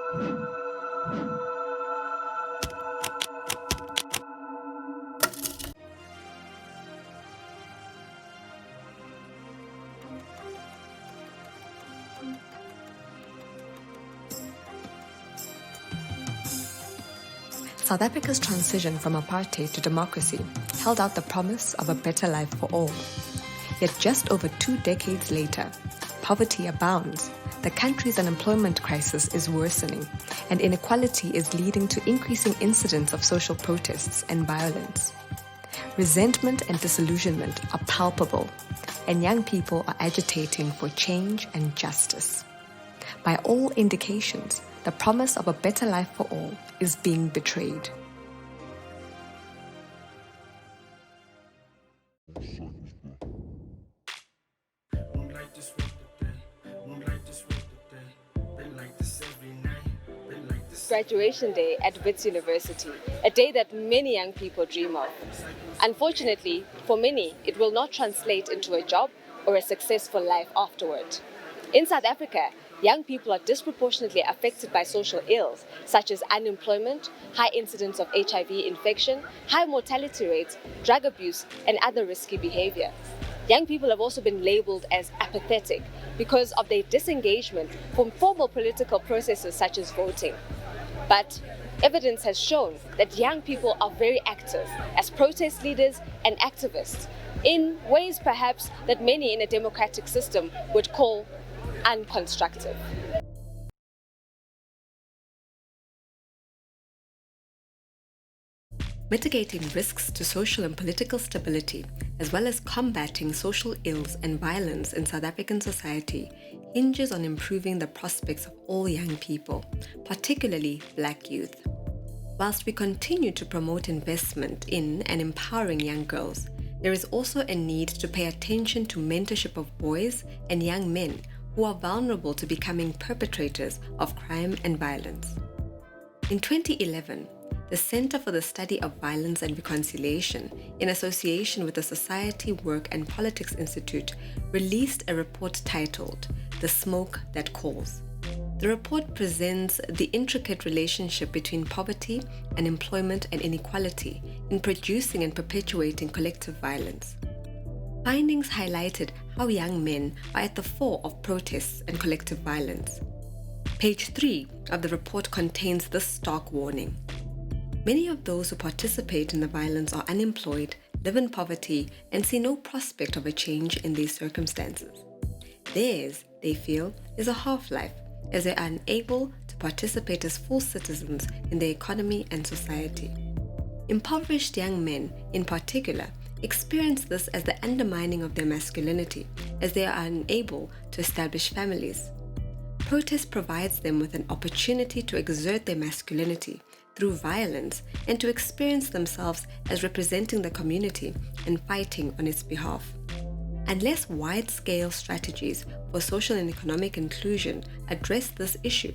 South Africa's transition from apartheid to democracy held out the promise of a better life for all. Yet just over 2 decades later, poverty abounds, the country's unemployment crisis is worsening, and inequality is leading to increasing incidents of social protests and violence. Resentment and disillusionment are palpable, and young people are agitating for change and justice. By all indications, the promise of a better life for all is being betrayed. Graduation day at Wits University, a day that many young people dream of. Unfortunately, for many, it will not translate into a job or a successful life afterward. In South Africa, young people are disproportionately affected by social ills such as unemployment, high incidence of HIV infection, high mortality rates, drug abuse, and other risky behavior. Young people have also been labeled as apathetic because of their disengagement from formal political processes such as voting. But evidence has shown that young people are very active as protest leaders and activists in ways perhaps that many in a democratic system would call unconstructive. Mitigating risks to social and political stability, as well as combating social ills and violence in South African society, hinges on improving the prospects of all young people, particularly Black youth. Whilst we continue to promote investment in and empowering young girls, there is also a need to pay attention to mentorship of boys and young men who are vulnerable to becoming perpetrators of crime and violence. In 2011, the Center for the Study of Violence and Reconciliation, in association with the Society, Work and Politics Institute, released a report titled The Smoke That Calls. The report presents the intricate relationship between poverty, unemployment, and inequality in producing and perpetuating collective violence. Findings highlighted how young men are at the fore of protests and collective violence. Page 3 of the report contains this stark warning. Many of those who participate in the violence are unemployed, live in poverty, and see no prospect of a change in these circumstances. Theirs, they feel, is a half-life, as they are unable to participate as full citizens in the economy and society. Impoverished young men, in particular, experience this as the undermining of their masculinity, as they are unable to establish families. Protest provides them with an opportunity to exert their masculinity through violence and to experience themselves as representing the community and fighting on its behalf. Unless wide-scale strategies for social and economic inclusion address this issue,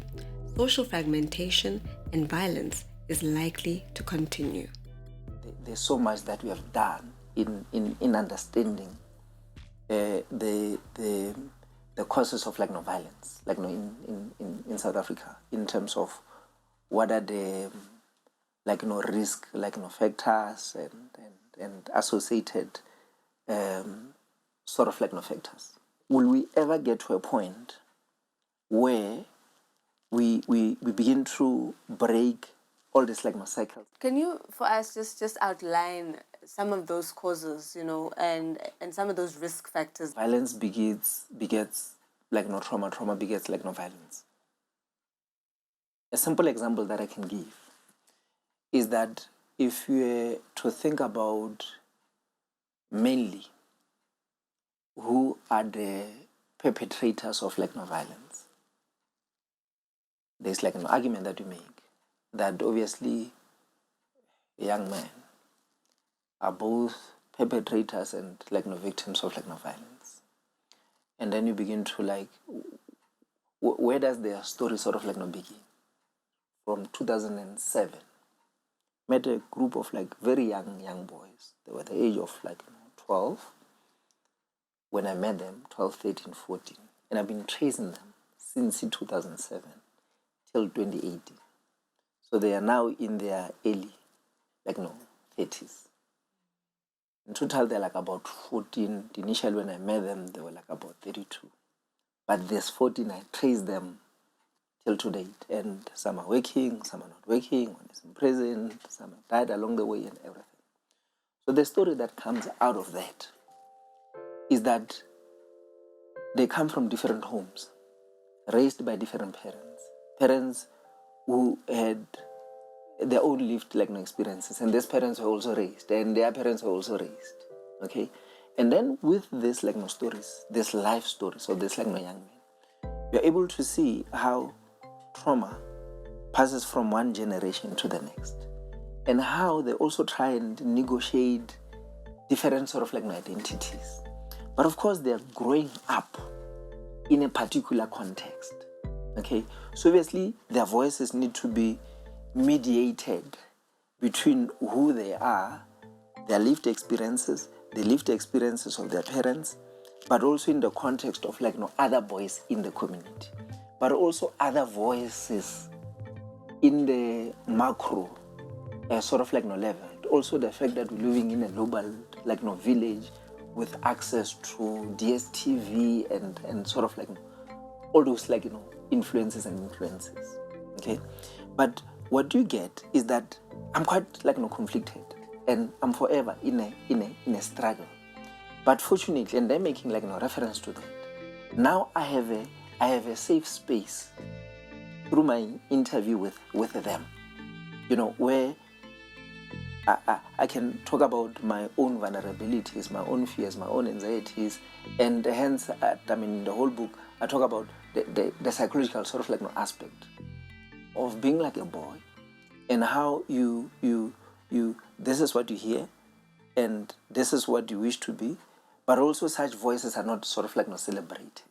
social fragmentation and violence is likely to continue. There's so much that we have done in understanding the causes of violence, in South Africa, in terms of what are the risk factors and associated factors. Will we ever get to a point where we begin to break all these cycles? Can you, for us, just outline some of those causes, and some of those risk factors? Violence begets trauma, trauma begets violence. A simple example that I can give is that if you were to think about mainly who are the perpetrators of violence, there's an argument that you make that obviously young men are both perpetrators and victims of violence. And then you begin to where does their story begin? From 2007, met a group of very young boys. They were the age of 12 when I met them, 12, 13, 14. And I've been tracing them since 2007 till 2018. So they are now in their early, 30s. In total, they're like about 14. Initially, when I met them, they were like about 32. But there's 14, I traced them till to date. And some are working, some are not working, one is in prison, some have died along the way and everything. So the story that comes out of that is that they come from different homes, raised by different parents. Parents who had their own lived experiences, and these parents were also raised, and their parents were also raised. Okay, and then with this stories, this life stories of this young men, you're able to see how trauma passes from one generation to the next, and how they also try and negotiate different sort of identities. But of course, they are growing up in a particular context. Okay, so obviously their voices need to be mediated between who they are, their lived experiences, the lived experiences of their parents, but also in the context of other boys in the community, but also other voices in the macro sort of level. Also the fact that we're living in a global village with access to DSTV and sort of all those influences and influences. Okay, but what you get is that I'm quite conflicted, and I'm forever in a struggle. But fortunately, and they're making reference to that. Now I have a safe space through my interview with them, where I can talk about my own vulnerabilities, my own fears, my own anxieties, and hence, in the whole book, I talk about the psychological sort of aspect of being like a boy, and how you this is what you hear, and this is what you wish to be, but also such voices are not sort of celebrated,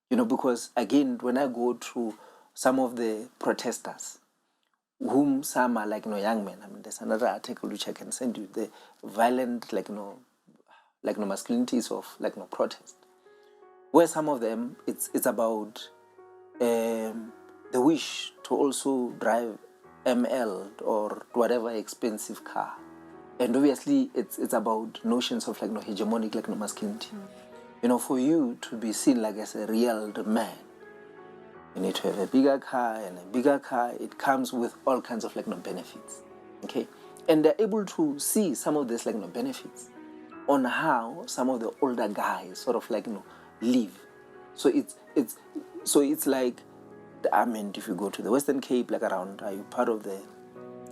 because again, when I go to some of the protesters, whom some are young men. There's another article which I can send you, the violent masculinities of protest, where some of them it's about the wish to also drive ML or whatever expensive car, and obviously it's about notions of hegemonic masculinity. For you to be seen as a real man, you need to have a bigger car, and a bigger car, it comes with all kinds of benefits. Okay, and they're able to see some of these benefits on how some of the older guys sort of live. So it's like, if you go to the Western Cape, around, are you part of the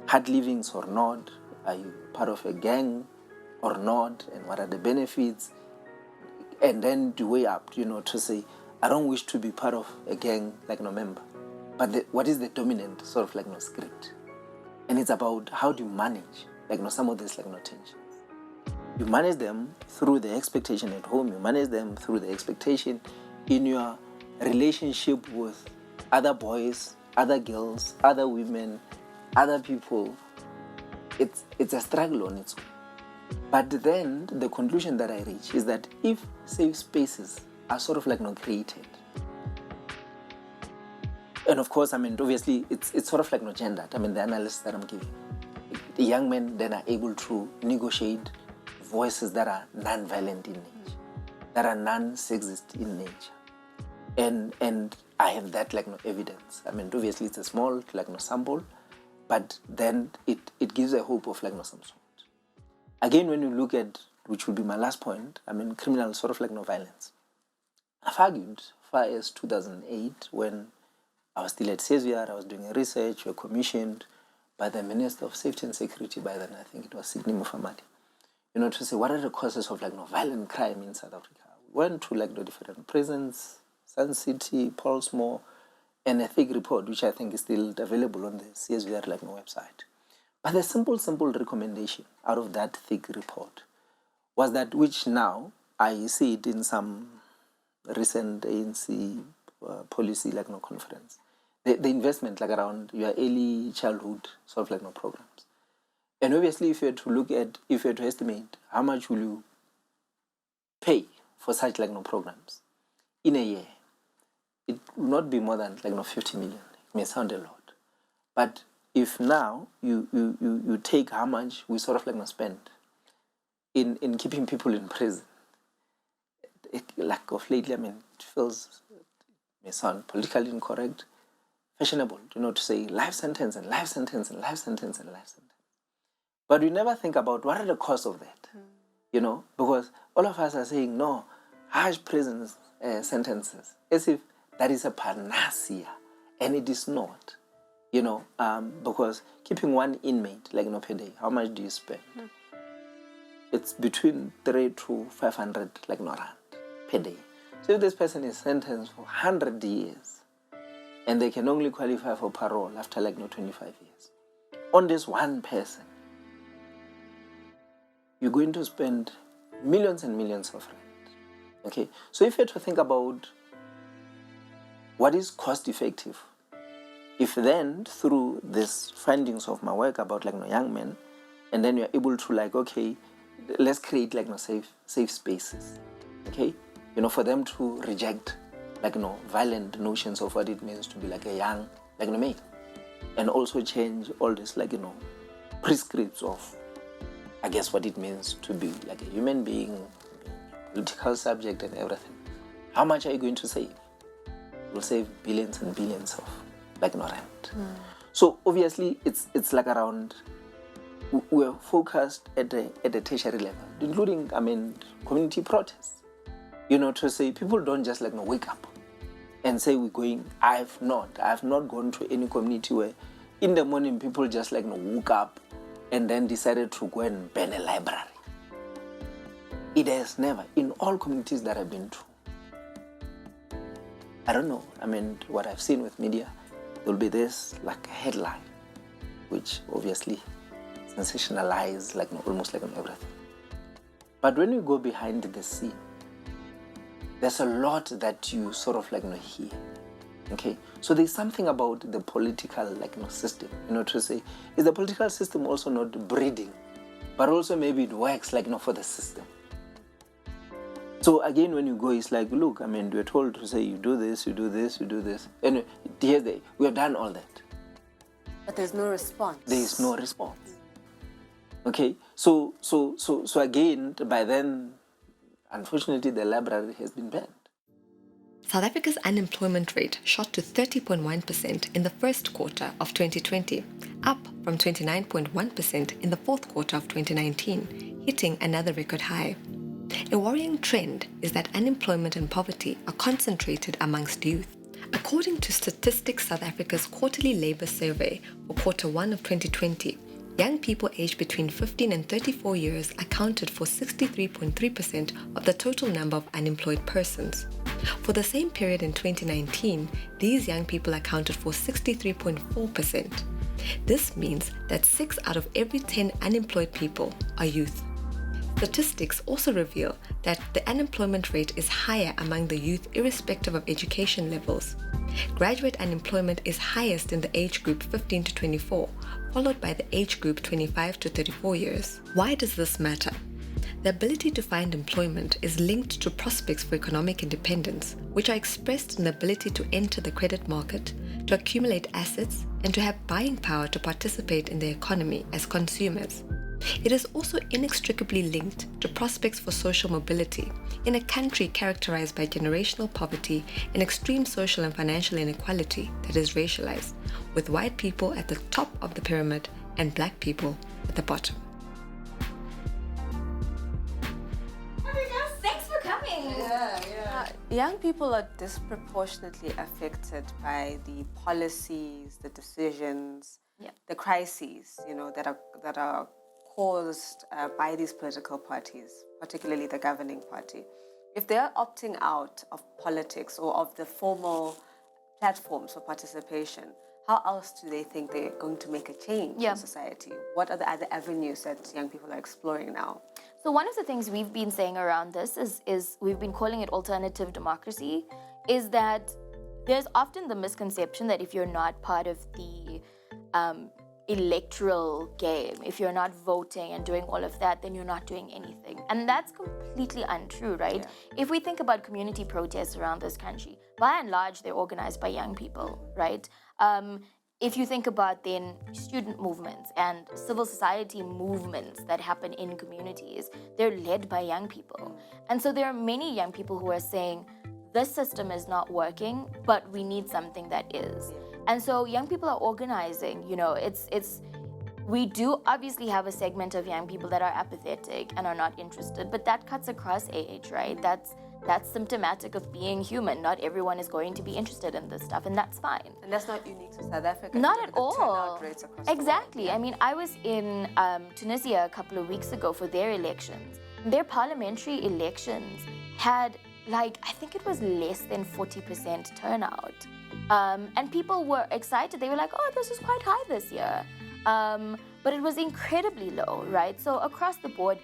hard livings or not? Are you part of a gang or not? And what are the benefits? And then the way up, to say, I don't wish to be part of a gang member. But what is the dominant sort of script? And it's about how do you manage some of these tensions. You manage them through the expectation at home. You manage them through the expectation in your relationship with other boys, other girls, other women, other people. It's a struggle on its own. But then the conclusion that I reach is that if safe spaces are sort of created, and of course, obviously it's sort of not gendered. The analysis that I'm giving, the young men then are able to negotiate voices that are non-violent in nature, that are non-sexist in nature, and I have that evidence. Obviously it's a small sample, but then it gives a hope of some sort. Again, when you look at, which will be my last point, criminal sort of violence. I've argued far as 2008, when I was still at CSVR, I was doing a research, we were commissioned by the Minister of Safety and Security by then, I think it was Sidney Mufamadi, to say what are the causes of violent crime in South Africa. We went to the different prisons, Sun City, Paulsmoor, and a thick report, which I think is still available on the CSVR website. But the simple recommendation out of that thick report was that, which now I see it in some recent ANC policy conference, the investment around your early childhood sort of programs. And obviously, if you had to estimate how much will you pay for such programs in a year, it will not be more than 50 million. may sound a lot. But if now you take how much we sort of like spend in keeping people in prison, like of lately, I mean, it feels, it may sound politically incorrect, fashionable, to say life sentence and life sentence and life sentence and life sentence. But we never think about what are the costs of that, because all of us are saying, no, harsh prison sentences, as if that is a panacea, and it is not, because keeping one inmate, per day, how much do you spend? It's between 300 to 500, rand per day. So if this person is sentenced for 100 years, and they can only qualify for parole after 25 years, on this one person, you're going to spend millions and millions of rand. Okay, so if you have to think about what is cost effective, if then through these findings of my work about young men, and then you're able to okay, let's create safe spaces, okay, for them to reject violent notions of what it means to be a young male, and also change all this prescripts of, I guess, what it means to be a human being, political subject and everything. How much are you going to save? You'll save billions and billions of rand. So obviously it's around, we're focused at the tertiary level, including community protests. To say people don't just wake up and say we're going. I've not gone to any community where in the morning people just woke up and then decided to go and burn a library. It has never, in all communities that I've been to. I don't know, what I've seen with media, there'll be this a headline, which obviously sensationalize almost everything. But when you go behind the scene, there's a lot that you sort of hear. Okay, so there's something about the political system, to say, is the political system also not breeding, but also maybe it works for the system. So again, when you go, it's look, we're told to say you do this, you do this, you do this, and we have done all that. But there's no response. There is no response. Okay, so again, by then, unfortunately, the library has been banned. South Africa's unemployment rate shot to 30.1% in the first quarter of 2020, up from 29.1% in the fourth quarter of 2019, hitting another record high. A worrying trend is that unemployment and poverty are concentrated amongst youth. According to Statistics South Africa's quarterly labour survey for quarter 1 of 2020, young people aged between 15 and 34 years accounted for 63.3% of the total number of unemployed persons. For the same period in 2019, these young people accounted for 63.4%. This means that 6 out of every 10 unemployed people are youth. Statistics also reveal that the unemployment rate is higher among the youth irrespective of education levels. Graduate unemployment is highest in the age group 15 to 24, followed by the age group 25 to 34 years. Why does this matter? The ability to find employment is linked to prospects for economic independence, which are expressed in the ability to enter the credit market, to accumulate assets, and to have buying power to participate in the economy as consumers. It is also inextricably linked to prospects for social mobility in a country characterized by generational poverty and extreme social and financial inequality that is racialized, with white people at the top of the pyramid and black people at the bottom. Thanks for coming. Young people are disproportionately affected by the policies, the decisions, the crises, that are caused by these political parties, particularly the governing party. If they're opting out of politics or of the formal platforms for participation, how else do they think they're going to make a change in society? What are the other avenues that young people are exploring now? So one of the things we've been saying around this is we've been calling it alternative democracy, is that there's often the misconception that if you're not part of the electoral game, if you're not voting and doing all of that, then you're not doing anything. And that's completely untrue, right? If we think about community protests around this country, by and large, they're organized by young people, right? If you think about then student movements and civil society movements that happen in communities, they're led by young people. And so there are many young people who are saying, this system is not working, but we need something that is. And so young people are organizing, we do obviously have a segment of young people that are apathetic and are not interested, but that cuts across age, right? That's symptomatic of being human. Not everyone is going to be interested in this stuff, and that's fine. And that's not unique to South Africa. Not at all. Turnout rates across Exactly. The world. I mean, I was in Tunisia a couple of weeks ago for their elections. Their parliamentary elections had, I think it was less than 40% turnout. And people were excited. They were like, oh, this is quite high this year. But it was incredibly low, right? So across the board,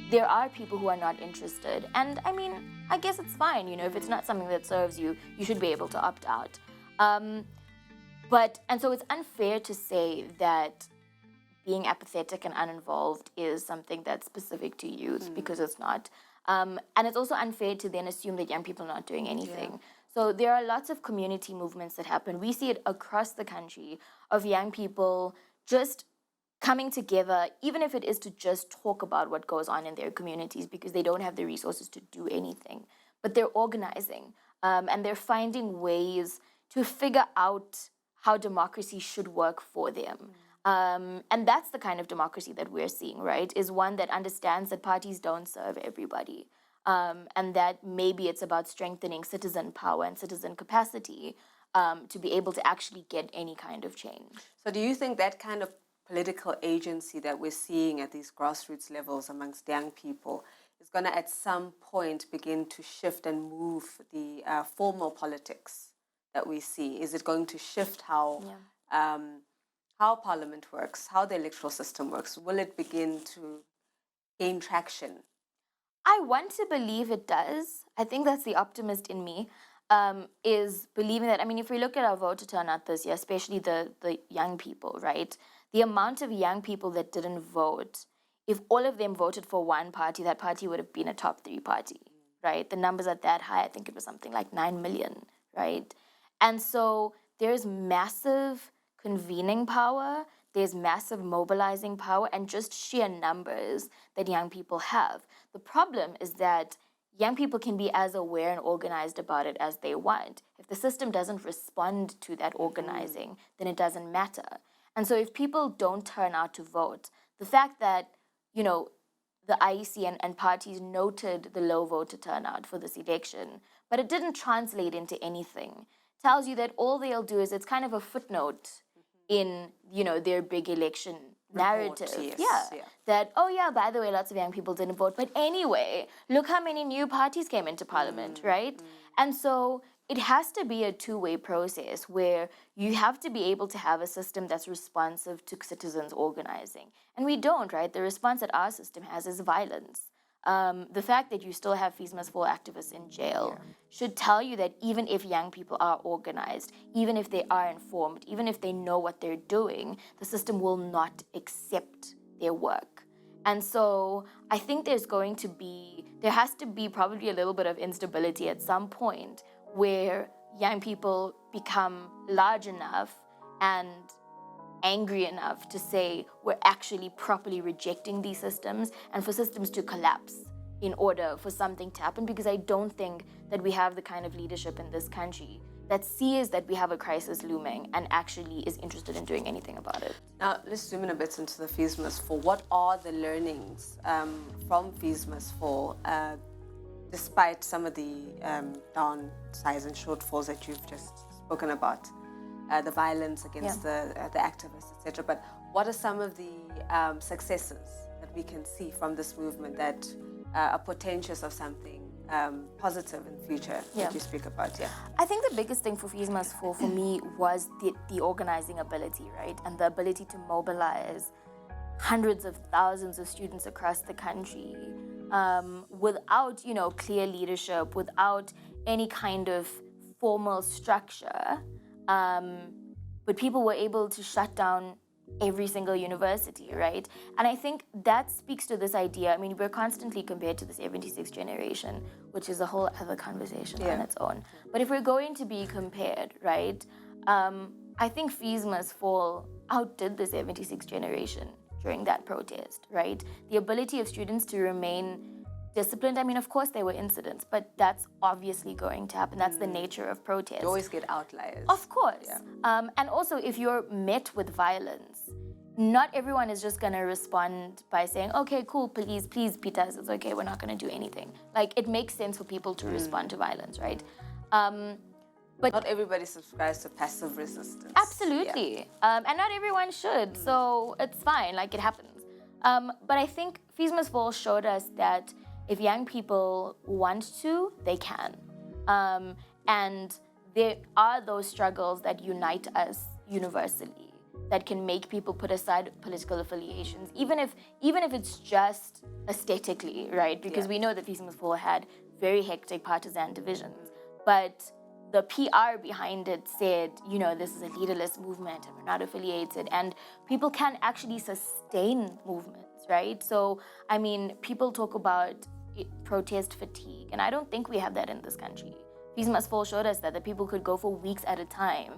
there are people who are not interested. And I mean, I guess it's fine, if it's not something that serves you, you should be able to opt out. And so it's unfair to say that being apathetic and uninvolved is something that's specific to youth, because it's not. And it's also unfair to then assume that young people are not doing anything. Yeah. So there are lots of community movements that happen. We see it across the country of young people just coming together, even if it is to just talk about what goes on in their communities, because they don't have the resources to do anything. But they're organizing, and they're finding ways to figure out how democracy should work for them. And that's the kind of democracy that we're seeing, right? Is one that understands that parties don't serve everybody. And that maybe it's about strengthening citizen power and citizen capacity to be able to actually get any kind of change. So do you think that kind of political agency that we're seeing at these grassroots levels amongst young people is going to at some point begin to shift and move the formal politics that we see? Is it going to shift how parliament works, how the electoral system works? Will it begin to gain traction? I want to believe it does. I think that's the optimist in me, is believing that. I mean, if we look at our voter turnout this year, especially the young people, right? The amount of young people that didn't vote, if all of them voted for one party, that party would have been a top 3 party, right? The numbers are that high. I think it was something like 9 million, right? And so there's massive convening power, there's massive mobilizing power, and just sheer numbers that young people have. The problem is that young people can be as aware and organized about it as they want. If the system doesn't respond to that organizing, then it doesn't matter. And so if people don't turn out to vote, the fact that, the IEC and parties noted the low voter turnout for this election, but it didn't translate into anything, tells you that all they'll do is it's kind of a footnote in, their big election narrative. Yes, yeah. That, by the way, lots of young people didn't vote. But anyway, look how many new parties came into parliament, right? And so it has to be a two-way process where you have to be able to have a system that's responsive to citizens organizing. And we don't, right? The response that our system has is violence. The fact that you still have Fees Must Fall activists in jail should tell you that even if young people are organized, even if they are informed, even if they know what they're doing, the system will not accept their work. And so I think there has to be probably a little bit of instability at some point where young people become large enough and angry enough to say we're actually properly rejecting these systems, and for systems to collapse in order for something to happen, because I don't think that we have the kind of leadership in this country that sees that we have a crisis looming and actually is interested in doing anything about it. Now, let's zoom in a bit into the Fees Must Fall. What are the learnings from Fees Must Fall, despite some of the downsides and shortfalls that you've just spoken about? The violence against the activists, etc. But what are some of the successes that we can see from this movement that are portentous of something positive in the future that you speak about? I think the biggest thing for Fees Must Fall for me was the organizing ability, right? And the ability to mobilize hundreds of thousands of students across the country without, clear leadership, without any kind of formal structure. But people were able to shut down every single university, right? And I think that speaks to this idea. I mean, we're constantly compared to the 76 generation, which is a whole other conversation on its own. But if we're going to be compared, right, I think fees must fall outdid the 76 generation during that protest, right? The ability of students to remain disciplined. I mean, of course there were incidents, but that's obviously going to happen. That's the nature of protest. You always get outliers. Of course. And also, if you're met with violence, not everyone is just going to respond by saying, okay, cool, please beat us. It's okay, we're not going to do anything. Like, it makes sense for people to respond to violence, right? But not everybody subscribes to passive resistance. Absolutely. And not everyone should. So it's fine. Like, it happens. But I think Fees Must Fall showed us that if young people want to, they can. And there are those struggles that unite us universally, that can make people put aside political affiliations, even if it's just aesthetically, right? Because we know that Fees Must Fall had very hectic partisan divisions. But the PR behind it said, you know, this is a leaderless movement and we're not affiliated. And people can actually sustain movements, right? So, I mean, people talk about protest fatigue, and I don't think we have that in this country. Fees Must Fall showed us that people could go for weeks at a time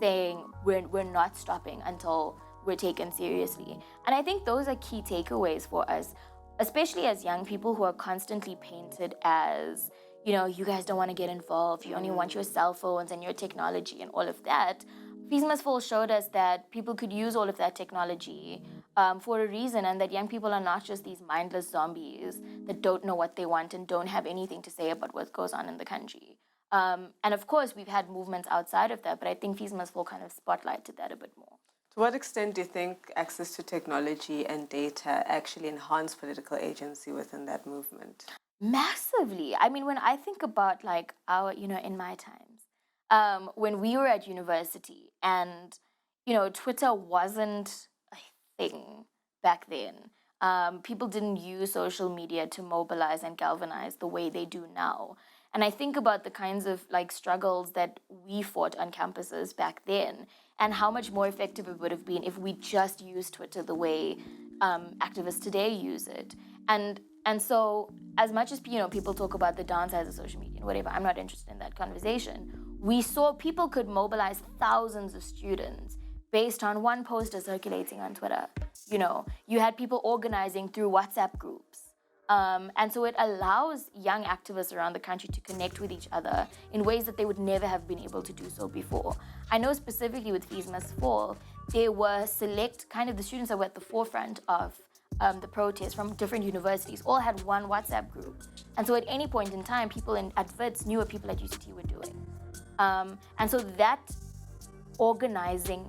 saying we're not stopping until we're taken seriously. And I think those are key takeaways for us, especially as young people who are constantly painted as, you know, you guys don't want to get involved, you only want your cell phones and your technology and all of that. Fees Must Fall showed us that people could use all of that technology for a reason, and that young people are not just these mindless zombies that don't know what they want and don't have anything to say about what goes on in the country. And of course, we've had movements outside of that, but I think Fees Must Fall kind of spotlighted that a bit more. To what extent do you think access to technology and data actually enhance political agency within that movement? Massively. I mean, when I think about like our, you know, in my times, when we were at university and, you know, Twitter wasn't a thing back then. People didn't use social media to mobilize and galvanize the way they do now. And I think about the kinds of like struggles that we fought on campuses back then and how much more effective it would have been if we just used Twitter the way activists today use it. And so as much as, you know, people talk about the downsides of social media and whatever, I'm not interested in that conversation. We saw people could mobilize thousands of students based on one poster circulating on Twitter. You know, you had people organizing through WhatsApp groups. And so it allows young activists around the country to connect with each other in ways that they would never have been able to do so before. I know specifically with Fees Must Fall, there were select kind of the students that were at the forefront of the protests from different universities all had one WhatsApp group. And so at any point in time, people at VITS knew what people at UCT were doing. And so that organizing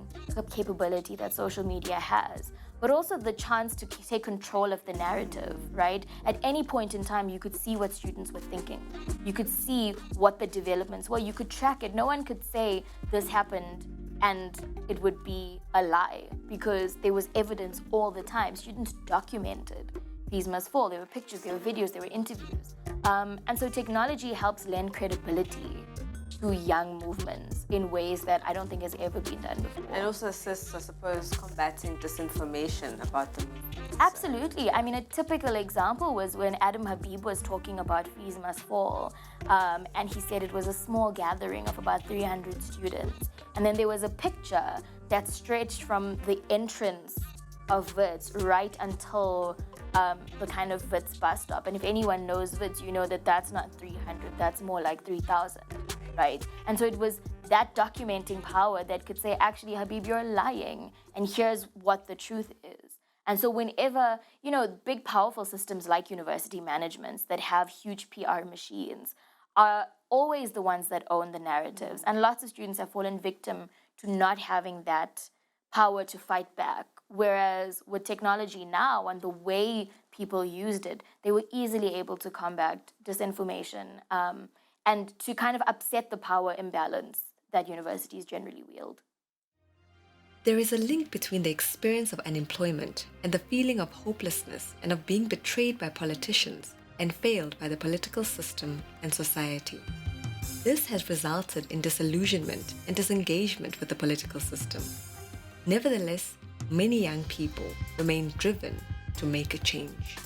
capability that social media has, but also the chance to take control of the narrative, right? At any point in time, you could see what students were thinking. You could see what the developments were. You could track it. No one could say this happened and it would be a lie because there was evidence all the time. Students documented Fees Must Fall. There were pictures, there were videos, there were interviews. And so technology helps lend credibility to young movements in ways that I don't think has ever been done before. And also assists, I suppose, combating disinformation about the movement. Absolutely. I mean, a typical example was when Adam Habib was talking about Fees Must Fall, and he said it was a small gathering of about 300 students. And then there was a picture that stretched from the entrance of WITS right until the kind of WITS bus stop. And if anyone knows WITS, you know that that's not 300, that's more like 3,000. Right? And so it was that documenting power that could say, actually, Habib, you're lying, and here's what the truth is. And so whenever, you know, big, powerful systems like university managements that have huge PR machines are always the ones that own the narratives. And lots of students have fallen victim to not having that power to fight back. Whereas with technology now and the way people used it, they were easily able to combat disinformation and to kind of upset the power imbalance that universities generally wield. There is a link between the experience of unemployment and the feeling of hopelessness and of being betrayed by politicians and failed by the political system and society. This has resulted in disillusionment and disengagement with the political system. Nevertheless, many young people remain driven to make a change.